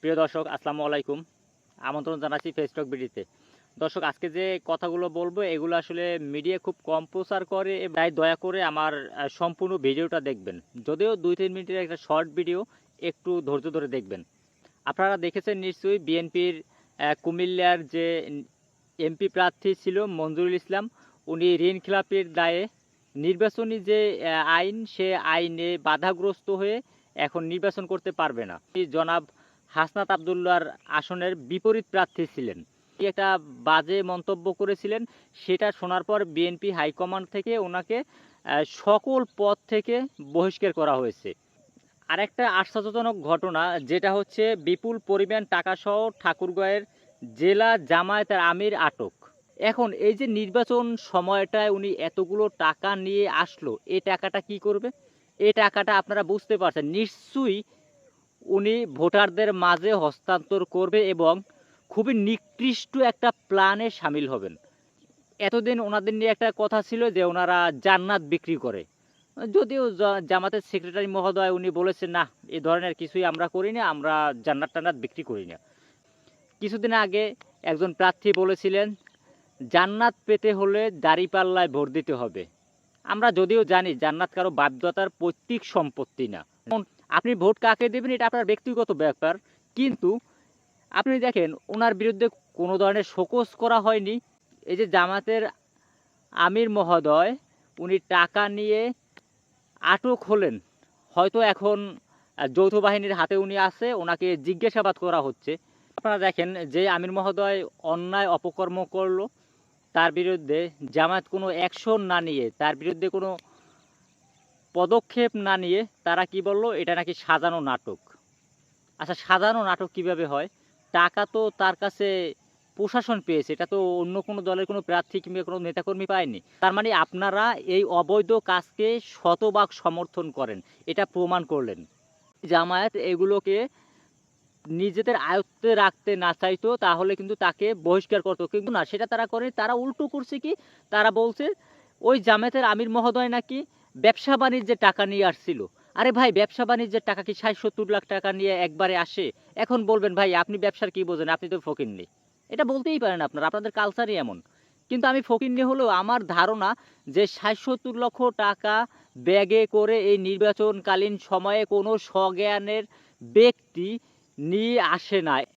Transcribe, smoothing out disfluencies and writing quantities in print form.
প্রিয় দর্শক আসসালামু আলাইকুম। আমন্ত্রণ জানাচ্ছি ফেসটক বিডিতে। দর্শক আজকে যে কথাগুলো বলবো এগুলো আসলে মিডিয়া খুব কম প্রচার করে, তাই দয়া করে আমার সম্পূর্ণ ভিডিওটা দেখবেন। যদিও 2-3 মিনিটের একটা শর্ট ভিডিও, একটু ধৈর্য ধরে দেখবেন। আপনারা দেখেছেন নিশ্চয়ই বিএনপির কুমিল্লার যে এমপি প্রার্থী ছিল মঞ্জুরুল ইসলাম, উনি ঋণ খেলাপির দায়ে নির্বাচনী যে আইন, সে আইনে বাধাগ্রস্ত হয়ে এখন নির্বাচন করতে পারবে না। জনাব হাসনাত আবদুল্লাহর আসনের বিপরীত প্রার্থী ছিলেন, একটা বাজে মন্তব্য করেছিলেন। সেটা শোনার পর বিএনপি হাইকমান্ড থেকে ওনাকে সকল পদ থেকে বহিষ্কার করা হয়েছে। আরেকটা আশ্চর্যজনক ঘটনা, যেটা হচ্ছে বিপুল পরিমাণ টাকাসহ ঠাকুরগাঁওয়ের জেলা জামায়াতের আমির আটক। এখন এই যে নির্বাচন সময়টায় উনি এতগুলো টাকা নিয়ে আসলো, এই টাকাটা কি করবে? এই টাকাটা আপনারা বুঝতে পারছেন নিশ্চয়ই উনি ভোটারদের মাঝে হস্তান্তর করবে এবং খুবই নিকৃষ্ট একটা প্ল্যানে শামিল হবেন। এতদিন ওনাদের নিয়ে একটা কথা ছিল যে ওনারা জান্নাত বিক্রি করে, যদিও জামাতের সেক্রেটারি মহোদয় উনি বলেছেন না, এই ধরনের কিছুই আমরা করি না, আমরা জান্নাত টান্নাত বিক্রি করি না। কিছুদিন আগে একজন প্রার্থী বলেছিলেন জান্নাত পেতে হলে দাঁড়িপাল্লায় ভোট দিতে হবে। আমরা যদিও জানি জান্নাত কারো বাধ্যতার পৈতৃক সম্পত্তি না। আপনি ভোট কাকে দেবেন এটা আপনার ব্যক্তিগত ব্যাপার, কিন্তু আপনি দেখেন ওনার বিরুদ্ধে কোনো ধরনের শোকজ করা হয়নি। এই যে জামাতের আমির মহোদয় উনি টাকা নিয়ে আটক হলেন, হয়তো এখন যৌথ বাহিনীর হাতে উনি আছে, ওনাকে জিজ্ঞাসাবাদ করা হচ্ছে। আপনারা দেখেন যে আমির মহোদয় অন্যায় অপকর্ম করলো, তার বিরুদ্ধে জামায়াত কোনো অ্যাকশন না নিয়ে, তার বিরুদ্ধে কোনো পদক্ষেপ না নিয়ে তারা কি বললো, এটা নাকি সাজানো নাটক। আচ্ছা, সাজানো নাটক কিভাবে হয়? টাকা তো তার কাছে প্রশাসন পেয়েছে, এটা তো অন্য কোনো দলের কোনো প্রার্থী কিংবা কোনো নেতাকর্মী পায়নি। তার মানে আপনারা এই অবৈধ কাজকে শতভাগ সমর্থন করেন, এটা প্রমাণ করলেন। জামায়াত এগুলোকে নিজেদের আয়ত্তে রাখতে না চাইতো তাহলে কিন্তু তাকে বহিষ্কার করতো, কিন্তু না, সেটা তারা করে। তারা উল্টো করছে কি, তারা বলছে ওই জামায়াতের আমির মহোদয় নাকি ব্যবসা বাণিজ্যের টাকা নিয়ে আসছিল। আরে ভাই, ব্যবসা বাণিজ্যের টাকা কি 60-70 লাখ টাকা নিয়ে একবারে আসে? এখন বলবেন ভাই আপনি ব্যবসার কি বোঝেন, আপনি তো ফকিন্নি। এটা বলতেই পারেন আপনারা, আপনাদের কালচারই এমন। কিন্তু আমি ফকিন্নি হলেও আমার ধারণা যে 60-70 লক্ষ টাকা ব্যাগে করে এই নির্বাচনকালীন সময়ে কোনো সজ্ঞানের ব্যক্তি নিয়ে আসে না।